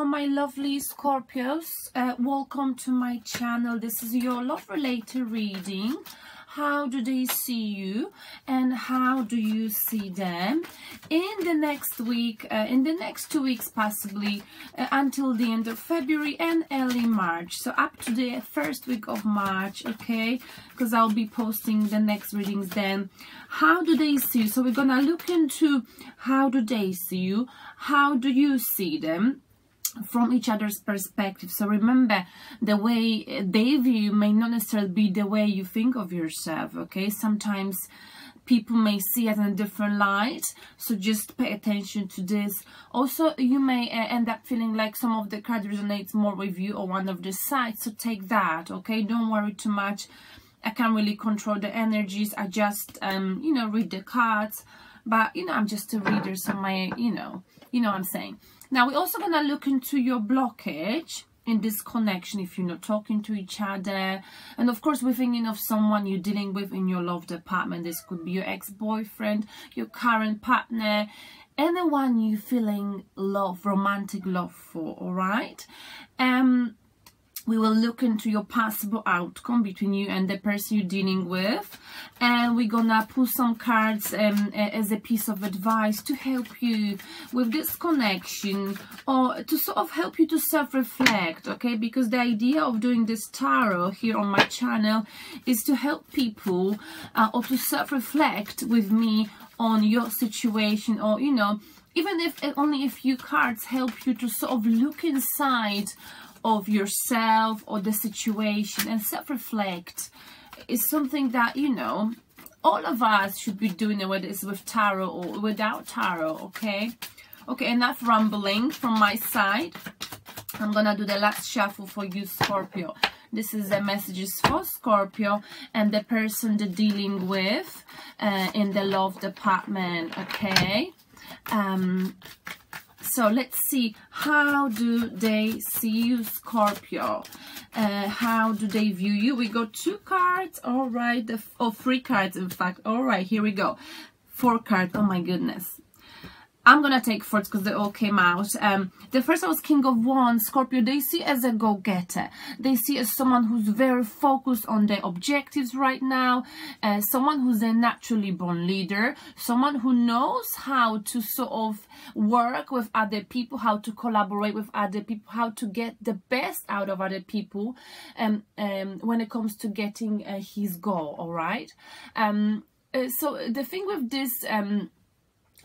Hello my lovely Scorpios, welcome to my channel. This is your love related reading. How do they see you and how do you see them in the next week, in the next 2 weeks possibly, until the end of February and early March, so up to the first week of March, okay, because I'll be posting the next readings then. How do they see you? So we're gonna look into how do they see you, how do you see them from each other's perspective. So remember, the way they view you may not necessarily be the way you think of yourself, okay? Sometimes people may see it in a different light, so just pay attention to this. Also, you may end up feeling like some of the cards resonates more with you or one of the sides, so take that, okay? Don't worry too much. I can't really control the energies. I just you know, read the cards, but you know, I'm just a reader, so my you know what I'm saying. Now we're also going to look into your blockage in this connection if you're not talking to each other. And of course, we're thinking of someone you're dealing with in your love department. This could be your ex-boyfriend, your current partner, anyone you're feeling love, romantic love for, all right? We will look into your possible outcome between you and the person you're dealing with, and we're gonna pull some cards as a piece of advice to help you with this connection, or to sort of help you to self-reflect, okay? Because the idea of doing this tarot here on my channel is to help people or to self-reflect with me on your situation, or you know, even if only a few cards help you to sort of look inside of yourself or the situation and self-reflect is something that, you know, all of us should be doing, whether it's with tarot or without tarot, okay? Okay, enough rambling from my side. I'm gonna do the last shuffle for you, Scorpio. This is the messages for Scorpio and the person they're dealing with in the love department, okay? So let's see, how do they see you, Scorpio? How do they view you? We got 2 cards, all right, 3 cards in fact. All right, here we go. 4 cards, oh my goodness. I'm gonna take 4 because they all came out. The first one was King of Wands. Scorpio, they see as a go-getter. They see as someone who's very focused on their objectives right now. Someone who's a naturally born leader. Someone who knows how to sort of work with other people, how to collaborate with other people, how to get the best out of other people when it comes to getting his goal, all right? So the thing with this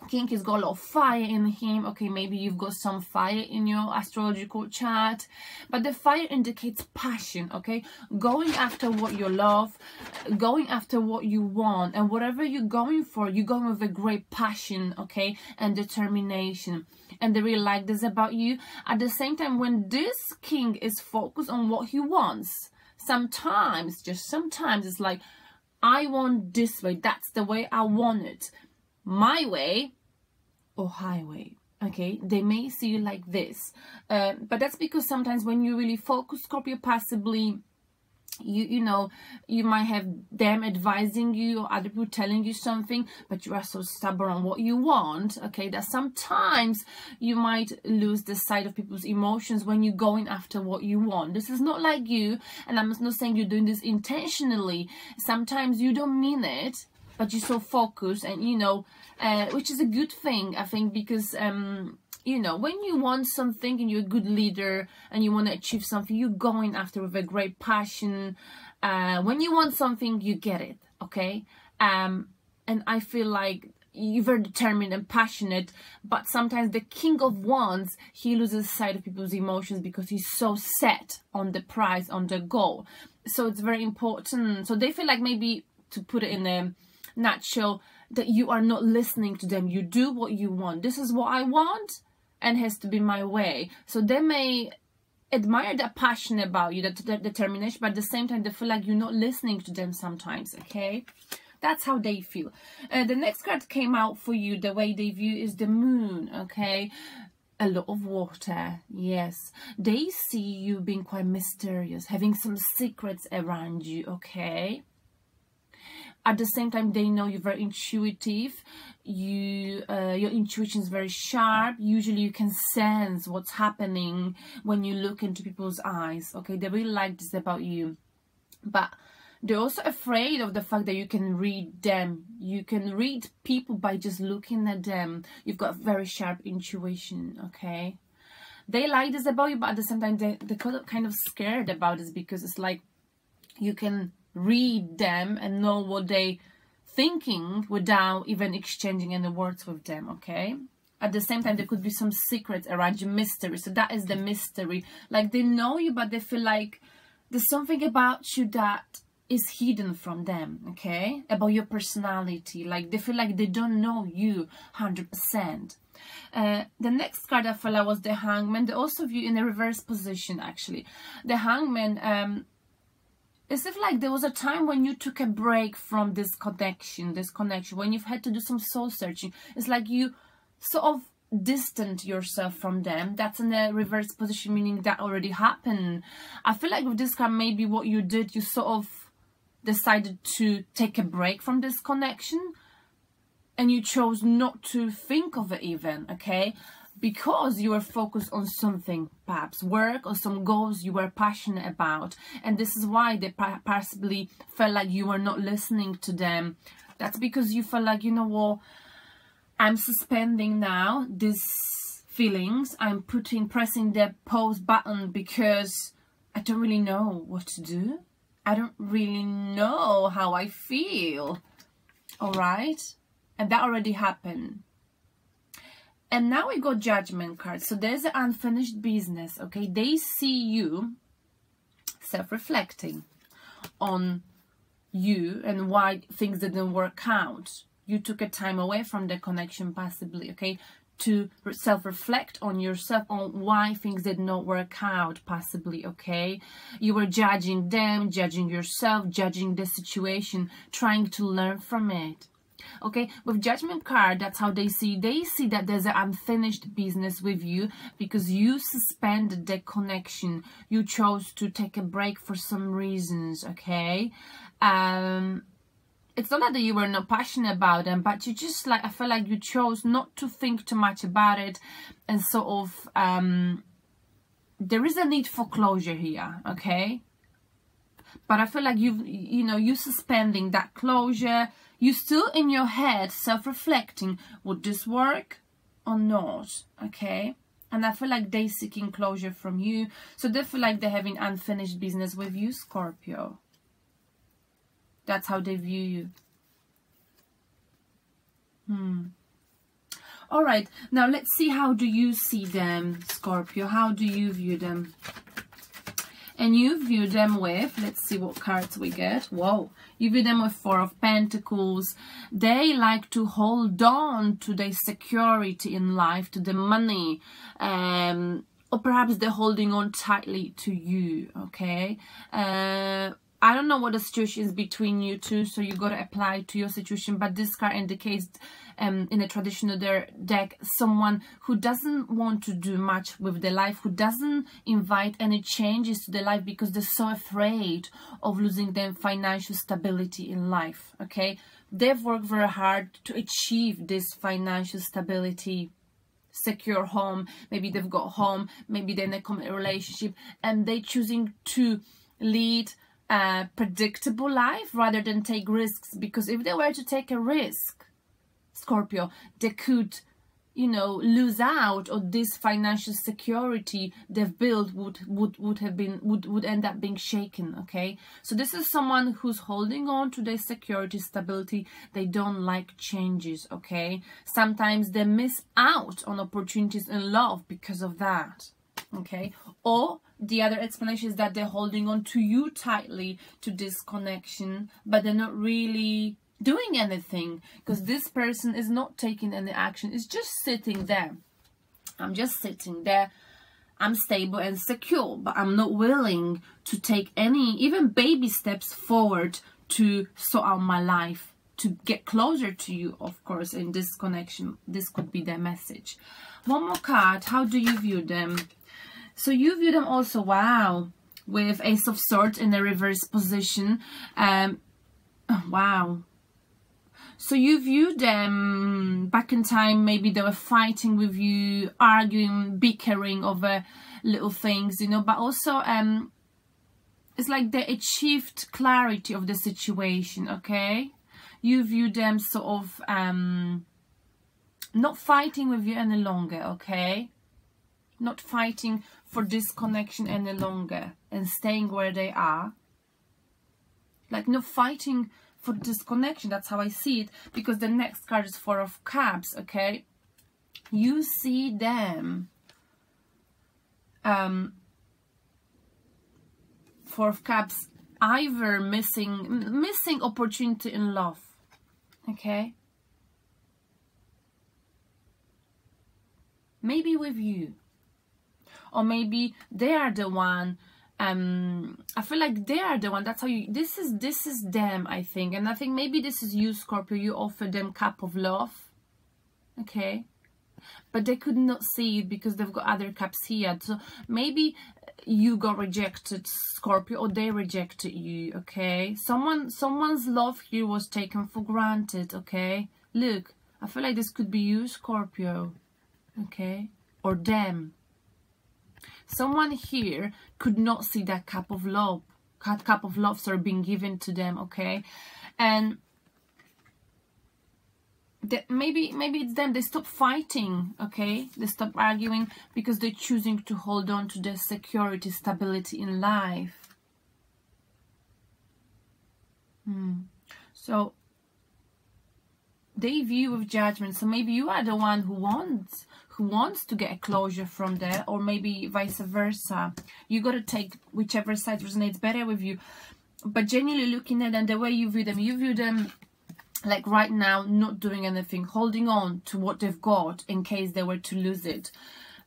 King has got a lot of fire in him. Okay, maybe you've got some fire in your astrological chart, but the fire indicates passion, okay? Going after what you love, going after what you want, and whatever you're going for, you're going with a great passion, okay, and determination. And they really like this about you. At the same time, when this King is focused on what he wants, sometimes, just sometimes, it's like, I want this way, that's the way I want it, my way or highway, okay? They may see you like this, but that's because sometimes when you really focus, Scorpio, possibly you know, you might have them advising you or other people telling you something, but you are so stubborn on what you want, okay, that sometimes you might lose the sight of people's emotions when you're going after what you want. This is not like you, and I'm not saying you're doing this intentionally. Sometimes you don't mean it, but you're so focused, and you know, which is a good thing, I think, because you know, when you want something and you're a good leader and you want to achieve something, you're going after with a great passion. When you want something, you get it, okay? And I feel like you're very determined and passionate, but sometimes the King of Wands, he loses sight of people's emotions because he's so set on the prize, on the goal. So it's very important. So they feel like, maybe to put it in a nutshell, that you are not listening to them. You do what you want. This is what I want, and has to be my way. So they may admire that passion about you, that determination, but at the same time they feel like you're not listening to them sometimes, okay? That's how they feel. The next card came out for you, the way they view is the Moon, okay? A lot of water, yes. They see you being quite mysterious, having some secrets around you, okay? at the same time, they know you're very intuitive. Your intuition is very sharp. Usually you can sense what's happening when you look into people's eyes. Okay, they really like this about you. But they're also afraid of the fact that you can read them. You can read people by just looking at them. You've got very sharp intuition, okay? They like this about you, but at the same time, they're kind of scared about this, because it's like you can read them and know what they're thinking without even exchanging any words with them, okay? At the same time, there could be some secrets around you, mystery. So that is the mystery. Like, they know you, but they feel like there's something about you that is hidden from them, okay? About your personality. Like, they feel like they don't know you 100%. The next card I felt like was the Hangman. They also view in a reverse position, actually. The Hangman, it's if like there was a time when you took a break from this connection, when you've had to do some soul searching. It's like you sort of distant yourself from them. That's in a reverse position, meaning that already happened. I feel like with this card, maybe what you did, you sort of decided to take a break from this connection, and you chose not to think of it even, okay? Because you were focused on something, perhaps work or some goals you were passionate about, and this is why they possibly felt like you were not listening to them. That's because you felt like, you know what, I'm suspending now these feelings. I'm pressing the pause button because I don't really know what to do. I don't really know how I feel. All right? And that already happened. And now we got Judgment card. So there's an unfinished business, okay? They see you self-reflecting on you and why things didn't work out. You took a time away from the connection, possibly, okay? To self-reflect on yourself, on why things did not work out, possibly, okay? You were judging them, judging yourself, judging the situation, trying to learn from it. Okay, with Judgment card, that's how they see that there's an unfinished business with you, because you suspended the connection. You chose to take a break for some reasons, okay? It's not that you were not passionate about them, but you just, like, I feel like you chose not to think too much about it, and sort of there is a need for closure here, okay? But I feel like you suspending that closure. You still in your head self-reflecting, would this work or not, okay? And I feel like they're seeking closure from you. So they feel like they're having unfinished business with you, Scorpio. That's how they view you. All right, now let's see, how do you see them, Scorpio? How do you view them? And you view them with, let's see what cards we get. Whoa, you view them with Four of Pentacles. They like to hold on to their security in life, to the money, or perhaps they're holding on tightly to you, okay? I don't know what the situation is between you two, so you got to apply to your situation. But this card indicates, in a traditional deck, someone who doesn't want to do much with their life, who doesn't invite any changes to their life because they're so afraid of losing their financial stability in life, okay? They've worked very hard to achieve this financial stability, secure home. Maybe they've got home, maybe they're in a committed relationship, and they're choosing to lead a predictable life rather than take risks. Because if they were to take a risk, Scorpio, they could, you know, lose out on this financial security they've built would end up being shaken, okay? So this is someone who's holding on to their security, stability. They don't like changes, okay? Sometimes they miss out on opportunities in love because of that, okay? Or the other explanation is that they're holding on to you tightly, to this connection, but they're not really doing anything, because this person is not taking any action. It's just sitting there. I'm just sitting there. I'm stable and secure, but I'm not willing to take any, even baby steps forward to sort out my life, to get closer to you, of course, in this connection. This could be their message. One more card. How do you view them? So you view them also, wow, with Ace of Swords in the reverse position. Wow. So you view them back in time, maybe they were fighting with you, arguing, bickering over little things, you know, but also it's like they achieved clarity of the situation, okay? You view them sort of not fighting with you any longer, okay? Not fighting for this connection any longer and staying where they are. Like not fighting for this connection. That's how I see it, because the next card is Four of Cups, okay? You see them Four of Cups either missing opportunity in love, okay? Maybe with you, or maybe they are the one. I feel like they are the one. That's how you, this is them, I think. And I think maybe this is you, Scorpio. You offer them cup of love, okay? But they could not see it because they've got other cups here. So maybe you got rejected, Scorpio, or they rejected you, okay? Someone's love here was taken for granted, okay? Look, I feel like this could be you, Scorpio, okay? Or them. Someone here could not see that cup of love, sorry, being given to them, okay? And maybe it's them. They stop fighting, okay? They stop arguing because they're choosing to hold on to their security, stability in life. So they view with judgment. So maybe you are the one who wants to get a closure from there, or maybe vice versa. You got to take whichever side resonates better with you. But genuinely looking at them, the way you view them like right now, not doing anything, holding on to what they've got in case they were to lose it.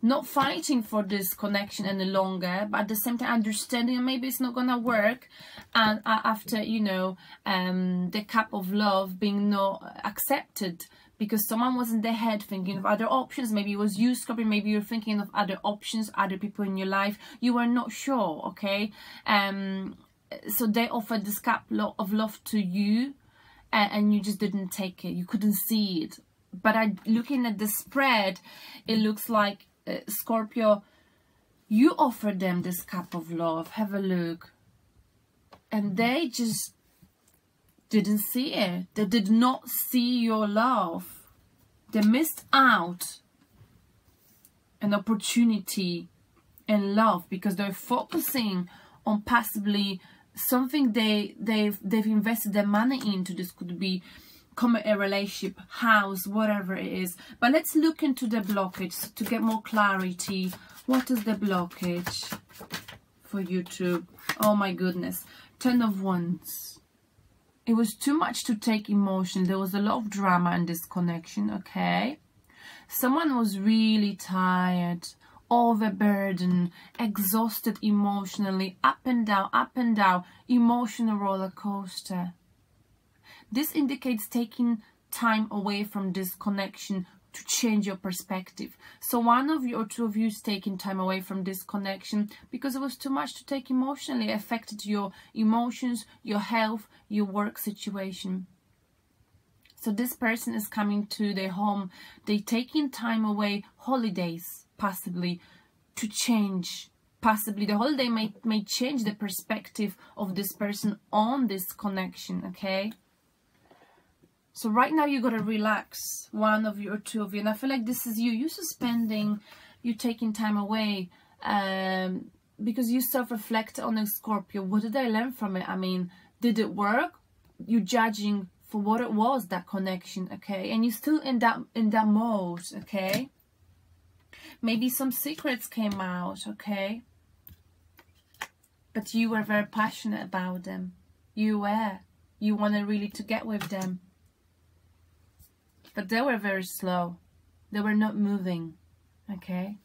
Not fighting for this connection any longer, but at the same time understanding maybe it's not gonna work. And after, you know, the cup of love being not accepted because someone was in their head thinking of other options. Maybe it was you, Scorpio, maybe you're thinking of other options, other people in your life. You were not sure, okay? So they offered this cup of love to you, and you just didn't take it. You couldn't see it. But looking at the spread, it looks like Scorpio, you offered them this cup of love. Have a look. And they just didn't see it. They did not see your love. They missed out an opportunity in love because they're focusing on possibly something they've invested their money into. This could be a relationship, house, whatever it is. But let's look into the blockage to get more clarity. What is the blockage for you two? Oh my goodness. 10 of Wands. It was too much to take emotion. There was a lot of drama in this connection, okay? Someone was really tired, overburdened, exhausted emotionally, up and down, emotional roller coaster. This indicates taking time away from this connection to change your perspective. So one of you or two of you is taking time away from this connection because it was too much to take emotionally. It affected your emotions, your health, your work situation. So this person is coming to their home. They're taking time away, holidays possibly, to change. Possibly the holiday may change the perspective of this person on this connection, okay? So right now you gotta relax, one of you or two of you, and I feel like this is you. You suspending, you taking time away, because you self-reflect on a Scorpio. What did I learn from it? I mean, did it work? You judging for what it was, that connection, okay? And you're still in that mode, okay? Maybe some secrets came out, okay? But you were very passionate about them. You wanted really to get with them. But they were very slow. They were not moving, okay?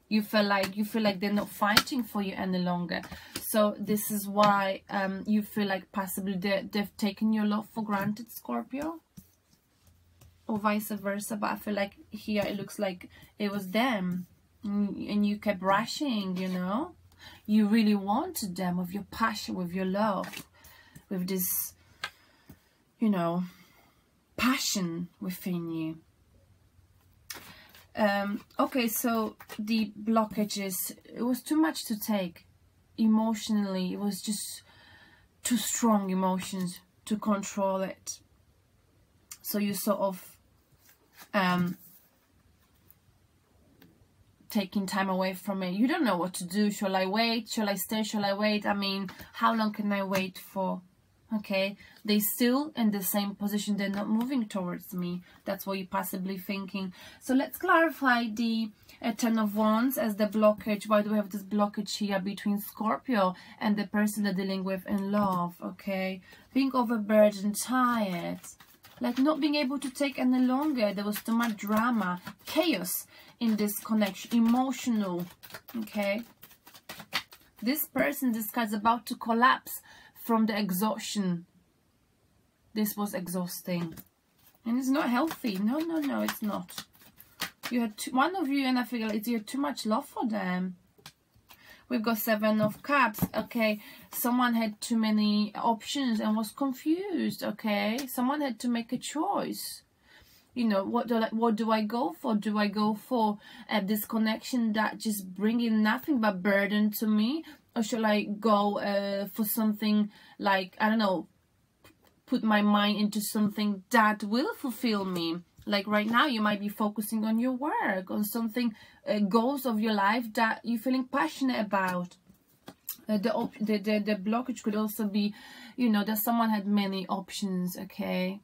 You feel like they're not fighting for you any longer. So this is why you feel like possibly they've taken your love for granted, Scorpio, or vice versa. But I feel like here it looks like it was them, and you kept rushing. You know, you really wanted them with your passion, with your love, with this, you know, passion within you. Okay, so the blockages, it was too much to take emotionally. It was just too strong emotions to control it. So you sort of taking time away from it. You don't know what to do. Shall I wait? Shall I stay? Shall I wait? I mean, how long can I wait for? Okay, they still in the same position. They're not moving towards me. That's what you're possibly thinking. So let's clarify the Ten of Wands as the blockage. Why do we have this blockage here between Scorpio and the person they're dealing with in love? Okay, being overburdened, tired, like not being able to take any longer. There was too much drama, chaos in this connection, emotional. Okay, this person, this guy's about to collapse from the exhaustion. This was exhausting and it's not healthy. No, no, no, it's not. You had one of you, and I feel like you had too much love for them. We've got Seven of Cups. Okay, someone had too many options and was confused. Okay, someone had to make a choice. You know, what do I go for? Do I go for this connection that just bringing nothing but burden to me? Or shall I go for something like, I don't know, put my mind into something that will fulfill me? Like right now, you might be focusing on your work, on something, goals of your life that you're feeling passionate about. The blockage could also be, you know, that someone had many options, okay?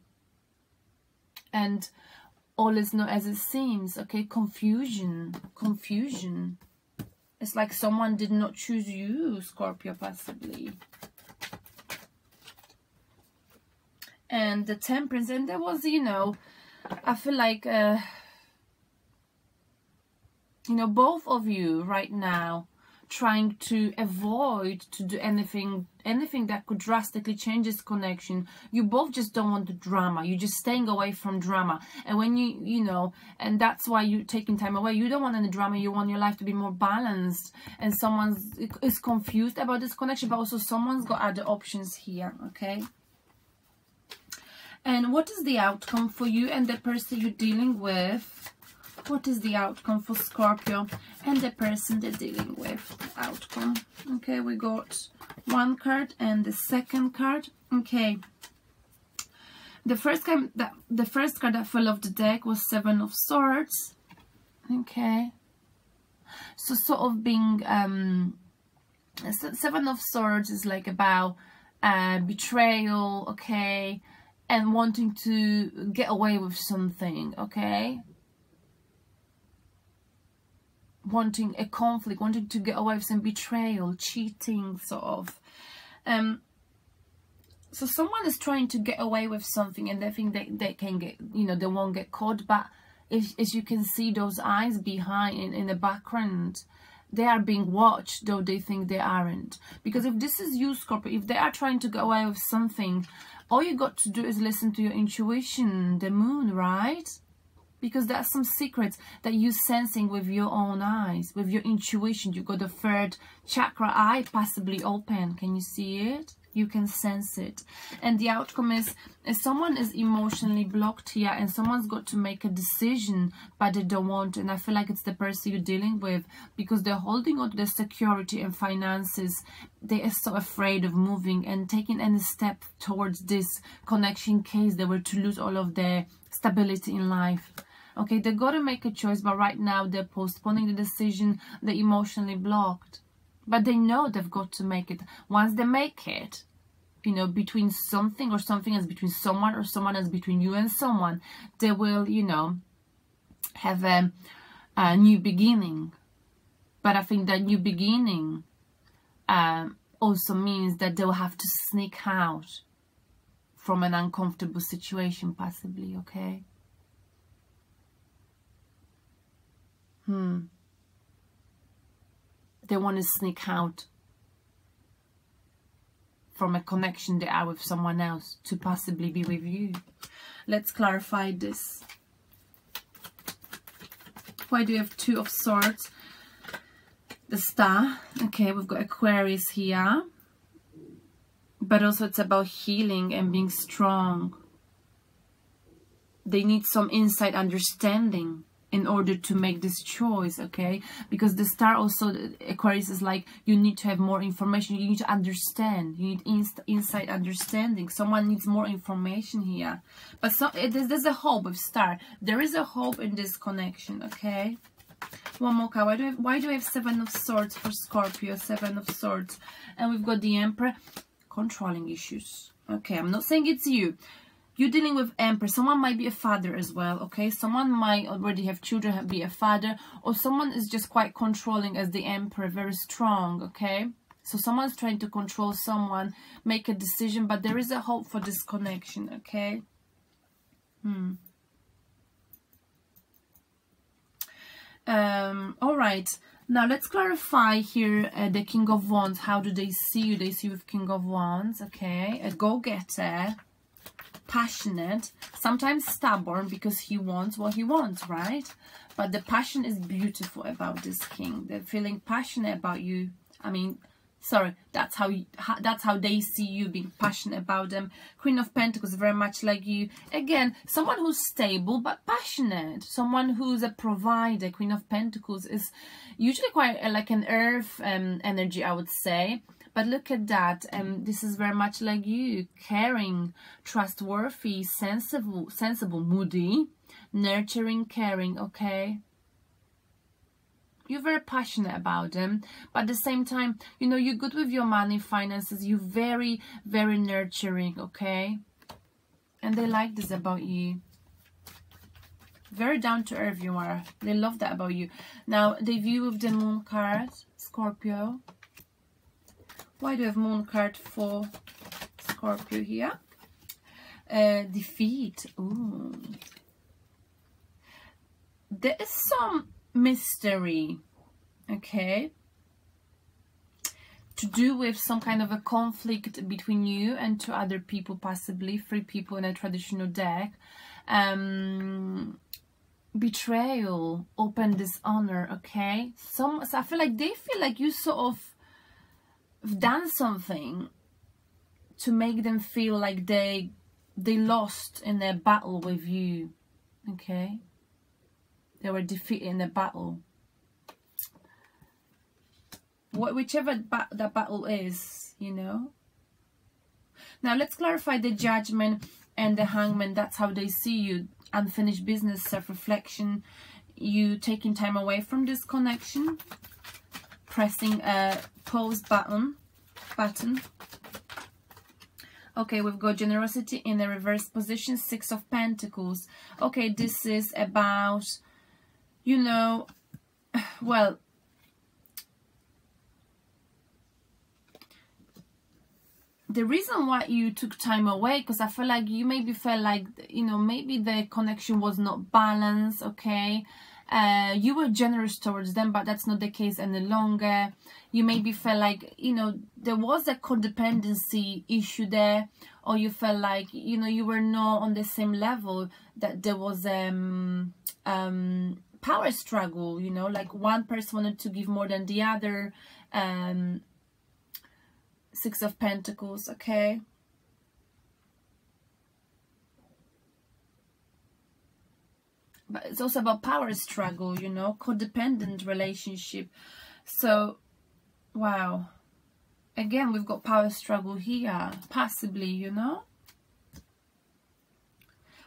And all is not as it seems, okay? Confusion. It's like someone did not choose you, Scorpio, possibly. And the Temperance, and there was, you know, I feel like, you know, both of you right now trying to avoid to do anything that could drastically change this connection. You both just don't want the drama. You're just staying away from drama. And when you know, and that's why you're taking time away. You don't want any drama. You want your life to be more balanced. And someone is confused about this connection, but also someone's got other options here, okay? And what is the outcome for you and the person you're dealing with? What is the outcome for Scorpio and the person they're dealing with? Outcome. Okay, we got one card and the second card. Okay. The first card that fell off the deck was Seven of Swords. Okay. So sort of being Seven of Swords is like about betrayal, okay, and wanting to get away with something, okay? Wanting a conflict, wanting to get away with some betrayal, cheating, sort of. So someone is trying to get away with something and they think they can get, you know, they won't get caught. But as you can see, those eyes behind in the background, they are being watched, though they think they aren't. Because if this is you, Scorpio, if they are trying to get away with something, all you got to do is listen to your intuition, the moon, right? Because there are some secrets that you're sensing with your own eyes, with your intuition. You got the third chakra eye possibly open. Can you see it? You can sense it. And the outcome is someone is emotionally blocked here and someone's got to make a decision, but they don't want. And I feel like it's the person you're dealing with because they're holding on to their security and finances. They are so afraid of moving and taking any step towards this connection in case they were to lose all of their stability in life. Okay, they got to make a choice, but right now they're postponing the decision. They're emotionally blocked. But they know they've got to make it. Once they make it, you know, between something or something else, between someone or someone else, between you and someone, they will, you know, have a new beginning. But I think that new beginning also means that they'll have to sneak out from an uncomfortable situation, possibly, okay? They want to sneak out from a connection they are with someone else to possibly be with you. Let's clarify this. Why do you have Two of Swords? The Star. Okay, we've got Aquarius here. But also it's about healing and being strong. they need some inside understanding in order to make this choice, okay? Because the star also, Aquarius, is like, you need to have more information, you need to understand, you need inside understanding. Someone needs more information here. But there's a hope with star. There is a hope in this connection, okay? One more card. Why do we have Seven of Swords for Scorpio? Seven of Swords. And we've got the Emperor. Controlling issues. Okay, I'm not saying it's you. You're dealing with Emperor. Someone might be a father as well, okay? Someone might already have children, be a father. Or someone is just quite controlling as the Emperor, very strong, okay? So someone's trying to control someone, make a decision, but there is a hope for this connection, okay? All right. Now let's clarify here the King of Wands. How do they see you? They see you with King of Wands, okay? A go-getter. Passionate, sometimes stubborn because he wants what he wants, right? But the passion is beautiful about this king. They're feeling passionate about you. I mean, sorry, that's how they see you, being passionate about them. Queen of Pentacles, very much like you. Again, someone who's stable but passionate. Someone who's a provider. Queen of Pentacles is usually quite like an earth energy, I would say. But look at that, this is very much like you, caring, trustworthy, sensible, moody, nurturing, caring, okay? You're very passionate about them, but at the same time, you know, you're good with your money, finances, you're very, very nurturing, okay? And they like this about you. Very down to earth you are. They love that about you. Now, they view with the Moon card, Scorpio. Why do you have Moon card for Scorpio here? Defeat. Ooh. There is some mystery, okay, to do with some kind of a conflict between you and two other people, possibly 3 people in a traditional deck. Betrayal, open dishonor, okay? So I feel like they feel like you sort of done something to make them feel like they lost in their battle with you, okay? They were defeated in a battle. Whichever that battle is, you know. Now let's clarify the Judgment and the Hangman. That's how they see you. Unfinished business, self-reflection. You taking time away from this connection. Pressing a pause button. Okay, we've got generosity in a reverse position, 6 of Pentacles. Okay, this is about, you know, well, the reason why you took time away, because I feel like you maybe felt like, you know, maybe the connection was not balanced, okay? You were generous towards them, but that's not the case any longer. You maybe felt like, you know, there was a codependency issue there, or you felt like, you know, you were not on the same level, that there was power struggle, you know, like one person wanted to give more than the other. 6 of Pentacles, okay? But it's also about power struggle, you know, codependent relationship. So, wow. Again, we've got power struggle here, possibly, you know?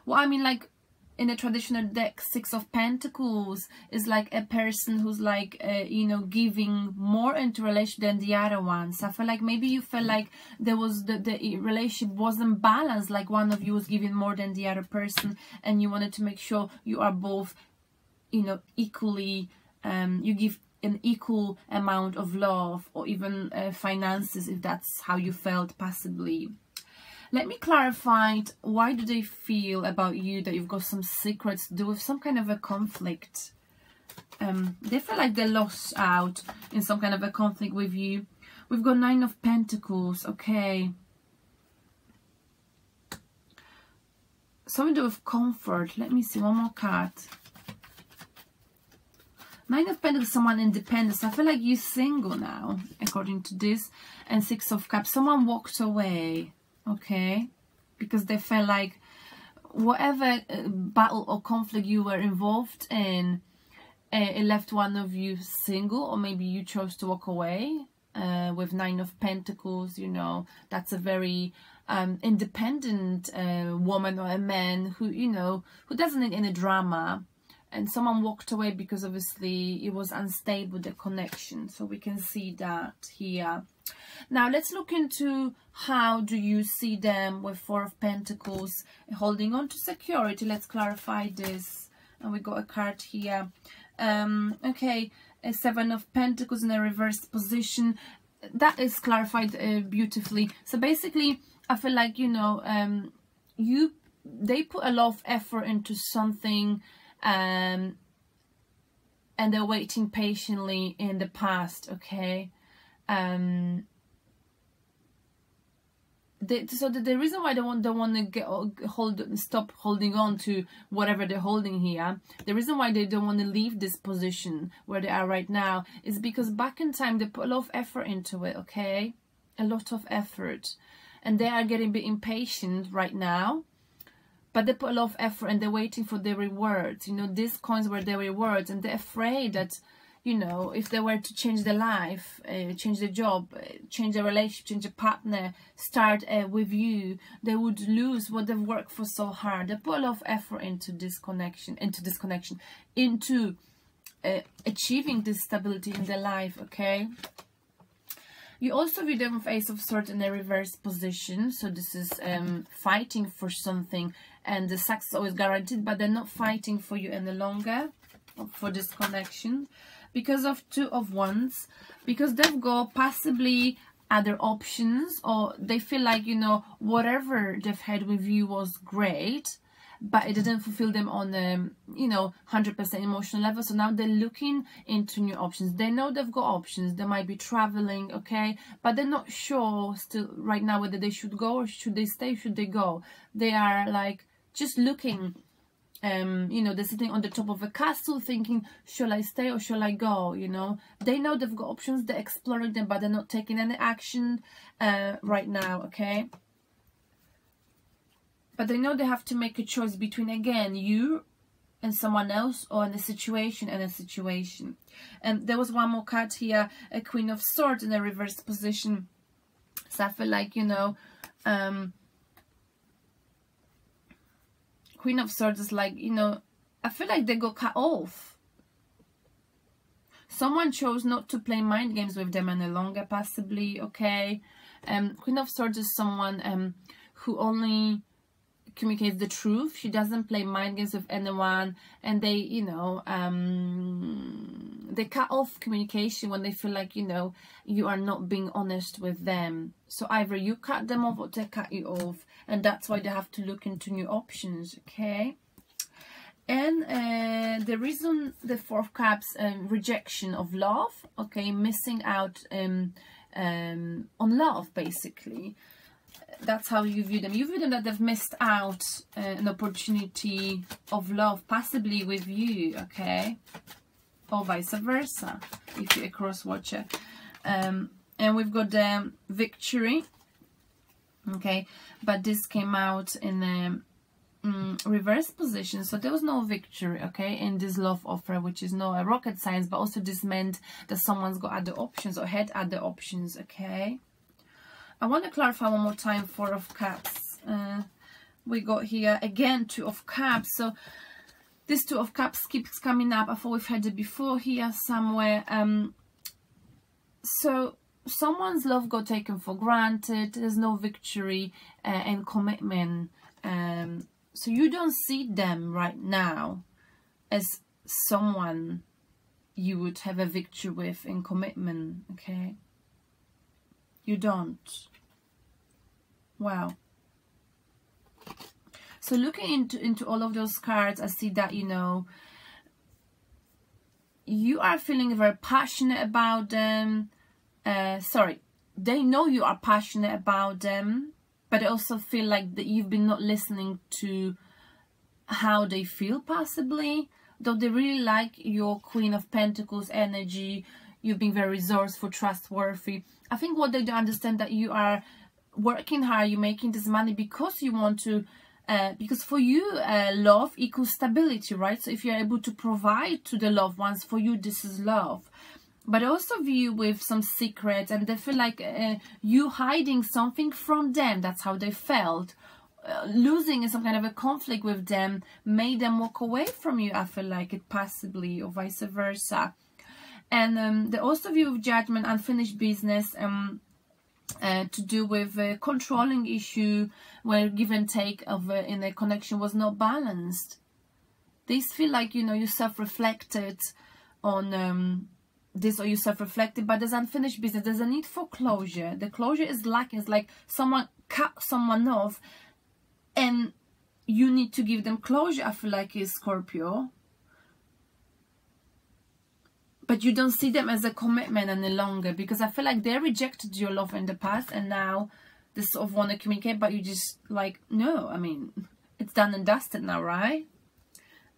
Well, I mean, like, in a traditional deck, 6 of Pentacles is like a person who's like, you know, giving more into relation than the other one. So I feel like maybe you felt like there was the relationship wasn't balanced, like one of you was giving more than the other person, and you wanted to make sure you are both, you know, equally, you give an equal amount of love, or even finances, if that's how you felt, possibly. Let me clarify, why do they feel about you that you've got some secrets to do with some kind of a conflict? They feel like they lost out in some kind of a conflict with you. We've got 9 of Pentacles, okay. Something to do with comfort. Let me see, one more card. 9 of Pentacles, someone independent. I feel like you're single now, according to this. And 6 of Cups, someone walked away. Okay, because they felt like whatever battle or conflict you were involved in, it left one of you single, or maybe you chose to walk away. With 9 of Pentacles, you know, that's a very independent woman or a man who, you know, who doesn't need any drama. And someone walked away because obviously it was unstable, the connection. So we can see that here. Now let's look into how do you see them with 4 of Pentacles holding on to security. Let's clarify this. And we got a card here. Okay, a 7 of Pentacles in a reversed position. That is clarified beautifully. So basically, I feel like, you know, they put a lot of effort into something, and they're waiting patiently in the past. Okay. So the reason why they don't want to stop holding on to whatever they're holding here, the reason why they don't want to leave this position where they are right now is because back in time they put a lot of effort into it. Okay, a lot of effort, and they are getting a bit impatient right now, but they put a lot of effort and they're waiting for their rewards. You know, these coins were their rewards, and they're afraid that, you know, if they were to change their life, change their job, change their relationship, change a partner, start with you, they would lose what they've worked for so hard. They put a lot of effort into this connection, into achieving this stability in their life. Okay. You also view them with Ace of Swords in a reverse position. So this is fighting for something, and the success is always guaranteed, but they're not fighting for you any longer, for this connection. Because of 2 of Wands, because they've got possibly other options, or they feel like, you know, whatever they've had with you was great, but it didn't fulfill them on a, you know, 100% emotional level. So now they're looking into new options. They know they've got options. They might be traveling, okay, but they're not sure still right now whether they should go or should they stay, should they go. They are like just looking. You know, they're sitting on the top of a castle thinking, shall I stay or shall I go? You know, they know they've got options, they're exploring them, but they're not taking any action right now. Okay, but they know they have to make a choice between, again, you and someone else, or in a situation and a situation. And there was one more card here, a Queen of Swords in a reversed position. So I feel like, you know, Queen of Swords is like, you know, I feel like they got cut off. Someone chose not to play mind games with them any longer, possibly. Okay. Queen of Swords is someone who only communicates the truth. She doesn't play mind games with anyone, and they, you know, they cut off communication when they feel like, you know, you are not being honest with them. So either you cut them off or they cut you off, and that's why they have to look into new options. Okay. And the reason, the 4 of Cups, rejection of love. Okay, missing out on love, basically. That's how you view them. You view them that they've missed out an opportunity of love, possibly with you. Okay, or vice versa if you're a cross watcher. And we've got the victory. Okay, but this came out in a reverse position, so there was no victory. Okay, in this love offer, which is no rocket science, but also this meant that someone's got other options or had other options. Okay, I want to clarify one more time 4 of Cups. We got here again 2 of Cups. So this 2 of Cups keeps coming up. I thought we've had it before here somewhere. So someone's love got taken for granted. There's no victory and commitment. So you don't see them right now as someone you would have a victory with in commitment. Okay, you don't. Wow. So looking into all of those cards, I see that, you know, you are feeling very passionate about them. Sorry, they know you are passionate about them, but I also feel like that you've been not listening to how they feel, possibly. Though they really like your Queen of Pentacles energy, you've been very resourceful, trustworthy. I think what they don't understand, that you are working hard, you're making this money because you want to because for you, love equals stability, right? So if you're able to provide to the loved ones, for you, this is love. But I also view with some secrets, and they feel like you hiding something from them. That's how they felt. Losing in some kind of a conflict with them made them walk away from you. I feel like it possibly, or vice versa. And they also view with judgment, unfinished business, to do with a controlling issue where give and take of in a connection was not balanced. They feel like, you know, you self-reflected on this, or you self-reflected, but there's unfinished business. There's a need for closure. The closure is lacking. It's like someone cut someone off and you need to give them closure. I feel like is Scorpio. But you don't see them as a commitment any longer, because I feel like they rejected your love in the past and now they sort of want to communicate, but you just like, no, I mean, it's done and dusted now, right?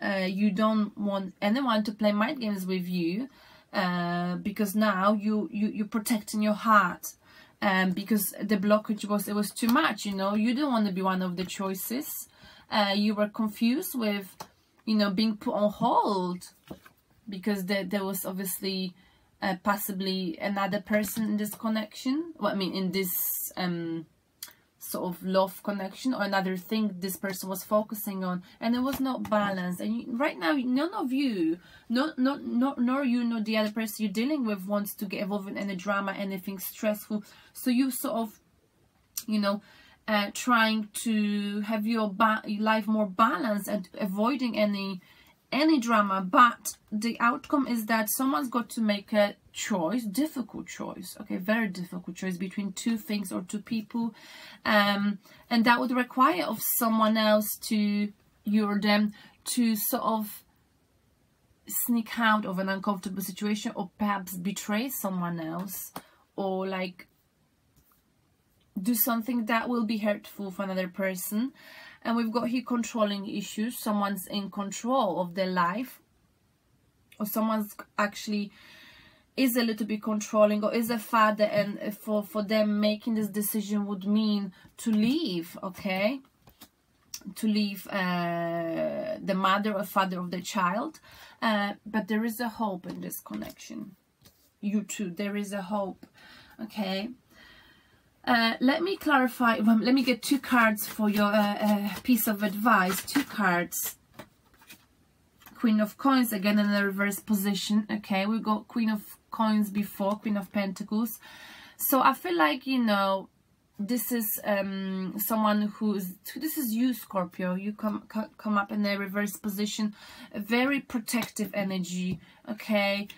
You don't want anyone to play mind games with you, because now you're protecting your heart, because the blockage was too much, you know. You don't want to be one of the choices. You were confused with, you know, being put on hold, because there was obviously possibly another person in this connection. Well, I mean, in this sort of love connection, or another thing this person was focusing on, and it was not balanced. And right now, none of you, nor you nor the other person you're dealing with wants to get involved in any drama, anything stressful. So you sort of, you know, trying to have your life more balanced and avoiding any drama. But the outcome is that someone's got to make a choice, difficult choice, okay, very difficult choice between two things or two people, and that would require of someone else to, you or them, to sort of sneak out of an uncomfortable situation, or perhaps betray someone else, or like do something that will be hurtful for another person. And we've got here controlling issues. Someone's in control of their life, or someone's actually is a little bit controlling, or is a father, and for them making this decision would mean to leave, okay, to leave the mother or father of the child. But there is a hope in this connection. You too, there is a hope, okay. Let me clarify. Let me get two cards for your piece of advice. Two cards. Queen of Coins again in the reverse position. Okay, we got Queen of Coins before, Queen of Pentacles. So I feel like, you know, this is someone this is you, Scorpio. You come up in a reverse position, a very protective energy. Okay,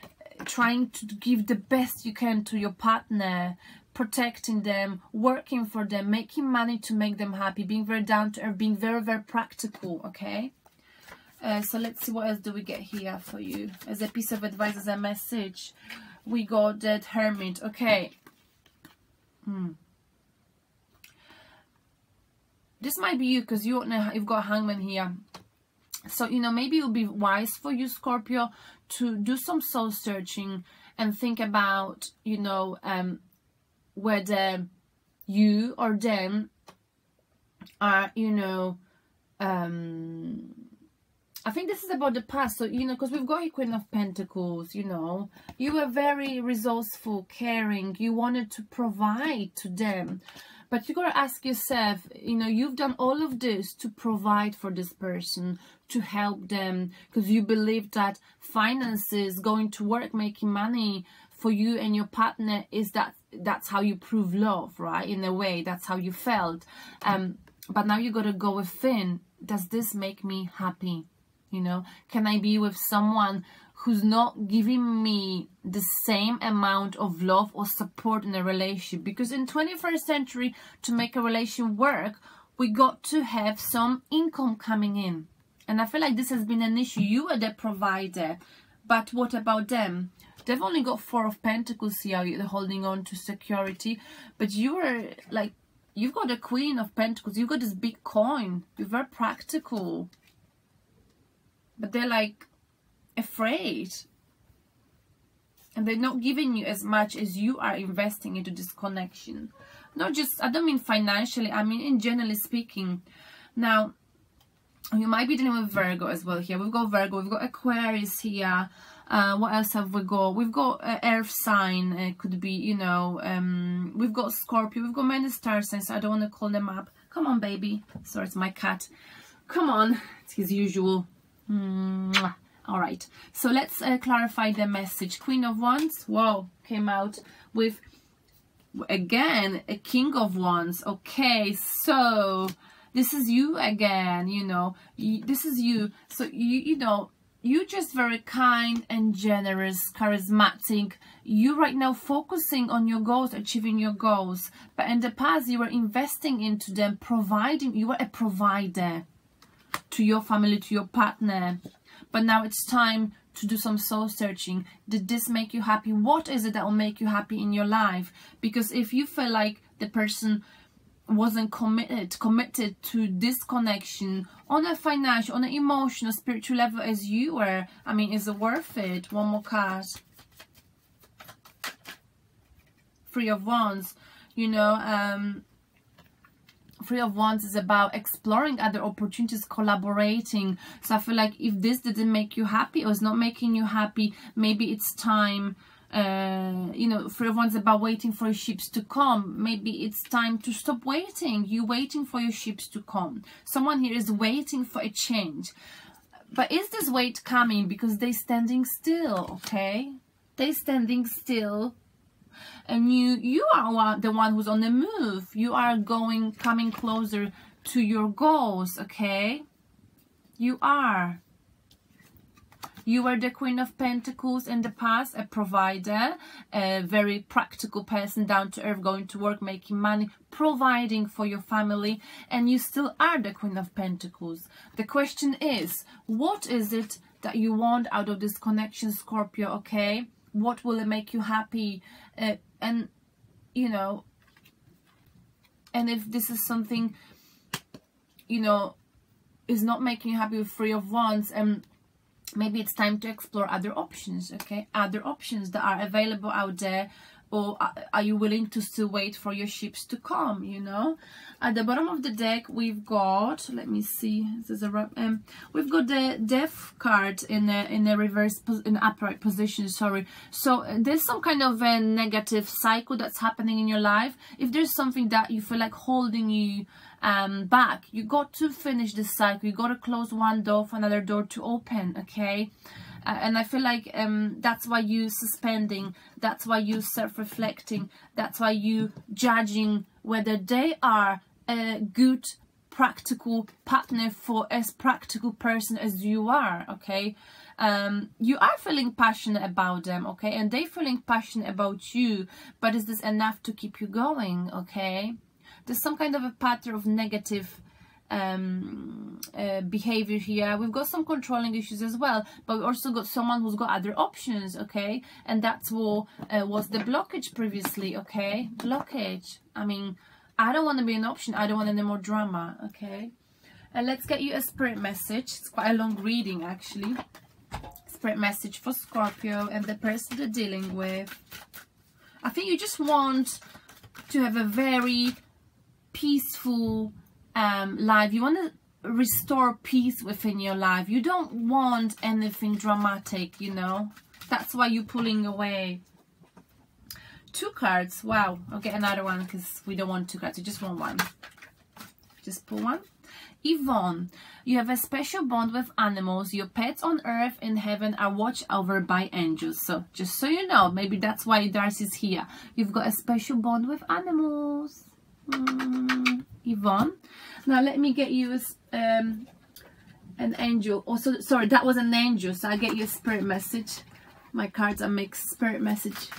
trying to give the best you can to your partner, protecting them, working for them, making money to make them happy, being very down to earth, being very, very practical, okay? So let's see, what else do we get here for you as a piece of advice, as a message. We got that Hermit, okay. This might be you, because you've got Hangman here. So, you know, maybe it would be wise for you, Scorpio, to do some soul searching and think about, you know, whether you or them are, you know, I think this is about the past. So, you know, because we've got a Queen of Pentacles, you know, you were very resourceful, caring, you wanted to provide to them. But you got to ask yourself, you know, you've done all of this to provide for this person, to help them, because you believe that finances, going to work, making money for you and your partner, is that's how you prove love, right? In a way, that's how you felt. But now you got to go within. Does this make me happy? You know, can I be with someone who's not giving me the same amount of love or support in a relationship? Because in 21st century, to make a relation work, we got to have some income coming in. And I feel like this has been an issue. You are the provider, but what about them? They've only got Four of Pentacles here. They're holding on to security, but you're like, you've got the Queen of Pentacles. You've got this big coin. You're very practical, but they're like afraid, and they're not giving you as much as you are investing into this connection. Not just, I don't mean financially, I mean in generally speaking. Now, You might be dealing with Virgo as well here. We've got Virgo, we've got Aquarius here. What else have we got? We've got earth sign. It could be, you know, we've got Scorpio. We've got many star signs. I don't want to call them up. Come on, baby. Sorry, it's my cat. Come on. It's his usual. Mwah. All right. So let's clarify the message. Queen of Wands. Whoa. Came out with, again, a King of Wands. Okay. So this is you again, you know. This is you. So, you know, you're just very kind and generous, charismatic. You right now focusing on your goals, achieving your goals. But in the past, you were investing into them, providing. You were a provider to your family, to your partner. But now it's time to do some soul searching. Did this make you happy? What is it that will make you happy in your life? Because if you feel like the person wasn't committed to this connection on a financial, on an emotional, spiritual level as you were, I mean, is it worth it? One more card. Three of Wands. You know, Three of Wands is about exploring other opportunities, collaborating. So I feel like if this didn't make you happy or is not making you happy, maybe it's time. You know, Three of Wands about waiting for your ships to come. Maybe it's time to stop waiting. You're waiting for your ships to come. Someone here is waiting for a change. But is this wait coming because they're standing still, okay? They're standing still. And you are the one who's on the move. You are coming closer to your goals, okay? You are. You were the Queen of Pentacles in the past, a provider, a very practical person, down to earth, going to work, making money, providing for your family, and you still are the Queen of Pentacles. The question is, what is it that you want out of this connection, Scorpio, okay? What will it make you happy? And, you know, and if this is something, you know, is not making you happy with Three of Wands, and maybe it's time to explore other options, okay? Other options that are available out there. Or are you willing to still wait for your ships to come, you know? At the bottom of the deck, we've got, let me see, this is a, we've got the Death card in a reverse, in upright position, sorry. So there's some kind of a negative cycle that's happening in your life. If there's something that you feel like holding you back, you got to finish this cycle. You got to close one door for another door to open, okay? And I feel like that's why you suspending, that's why you self-reflecting, that's why you judging whether they are a good practical partner for as practical person as you are, okay? You are feeling passionate about them, okay? And they feeling passionate about you, but is this enough to keep you going, okay? There's some kind of a pattern of negative behavior here. We've got some controlling issues as well, but we also got someone who's got other options, okay? And that's what was the blockage previously, okay? Blockage. I mean, I don't want to be an option. I don't want any more drama, okay? And let's get you a spirit message. It's quite a long reading, actually. Spirit message for Scorpio and the person they're dealing with. I think you just want to have a very peaceful life. You want to restore peace within your life. You don't want anything dramatic, you know. That's why you're pulling away. Two cards. Wow. I'll get another one because we don't want two cards. We just want one. Just pull one. Yvonne, you have a special bond with animals. Your pets on earth and heaven are watched over by angels. So just so you know, maybe that's why Darcy's here. You've got a special bond with animals. Yvonne. Now let me get you an angel. Also, sorry, that was an angel. So I get you a spirit message. My cards are mixed. Spirit message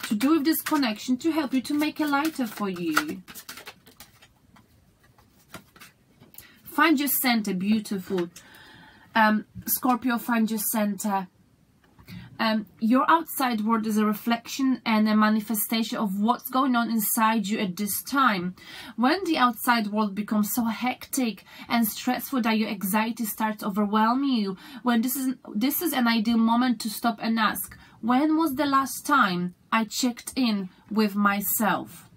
to do with this connection, to help you, to make it lighter for you. Find your center. Beautiful. Scorpio, find your center. Your outside world is a reflection and a manifestation of what's going on inside you at this time. When the outside world becomes so hectic and stressful that your anxiety starts overwhelming you, when this is an ideal moment to stop and ask, when was the last time I checked in with myself?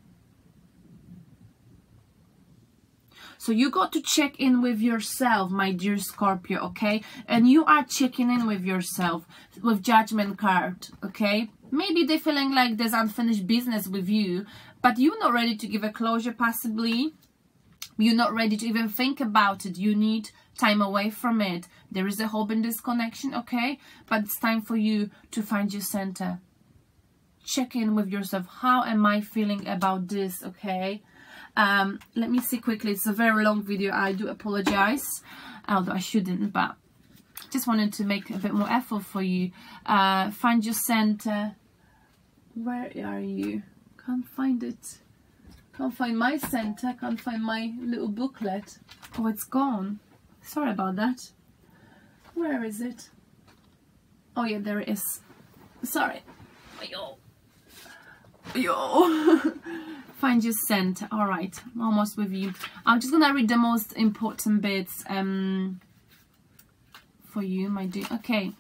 So you got to check in with yourself, my dear Scorpio, okay? And you are checking in with yourself with Judgment card, okay? Maybe they're feeling like there's unfinished business with you, but you're not ready to give a closure, possibly. You're not ready to even think about it. You need time away from it. There is a hope in this connection, okay? But it's time for you to find your center. Check in with yourself. How am I feeling about this, okay? Let me see quickly. It's a very long video. I do apologize, although I shouldn't, but just wanted to make a bit more effort for you. Find your center. Where are you? Can't find it. Can't find my center. Can't find my little booklet. Oh, it's gone. Sorry about that. Where is it? Oh yeah, there it is. Sorry. Yo. Find your center. All right, I'm almost with you. I'm just gonna read the most important bits for you, my dear. Okay.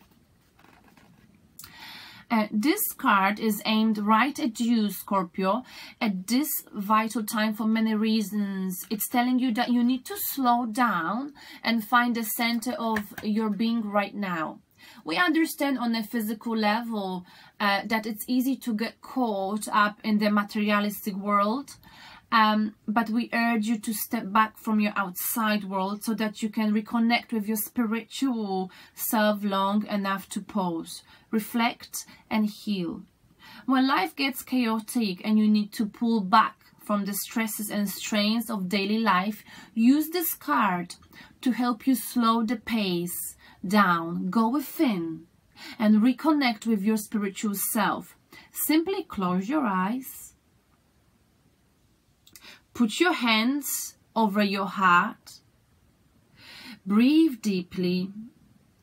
This card is aimed right at you, Scorpio, at this vital time for many reasons. It's telling you that you need to slow down and find the center of your being right now. We understand on a physical level that it's easy to get caught up in the materialistic world, but we urge you to step back from your outside world so that you can reconnect with your spiritual self long enough to pause, reflect and heal. When life gets chaotic and you need to pull back from the stresses and strains of daily life, use this card to help you slow the pace down, go within and reconnect with your spiritual self. Simply close your eyes, put your hands over your heart, breathe deeply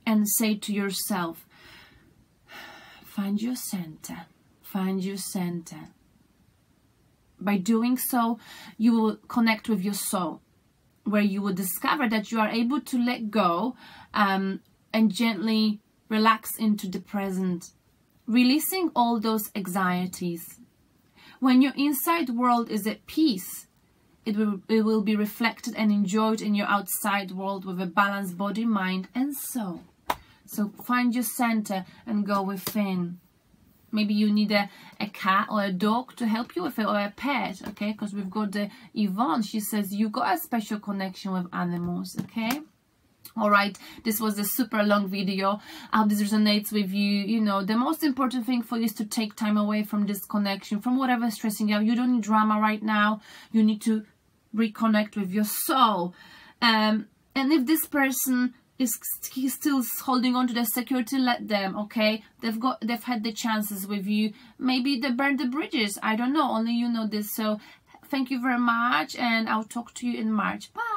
and say to yourself, find your center, find your center. By doing so, you will connect with your soul, where you will discover that you are able to let go and gently relax into the present, releasing all those anxieties. When your inside world is at peace, it will be reflected and enjoyed in your outside world with a balanced body, mind and soul. So find your center and go within. Maybe you need a cat or a dog to help you with it, or a pet, okay? Because we've got the Yvonne. She says you got a special connection with animals, okay? All right, this was a super long video. I hope this resonates with you. You know, the most important thing for you is to take time away from this connection, from whatever's stressing you out. You don't need drama right now. You need to reconnect with your soul. And if this person he's still holding on to the security, let them, okay? They've had the chances with you. Maybe they burned the bridges. I don't know. Only you know this. So thank you very much, and I'll talk to you in March. Bye.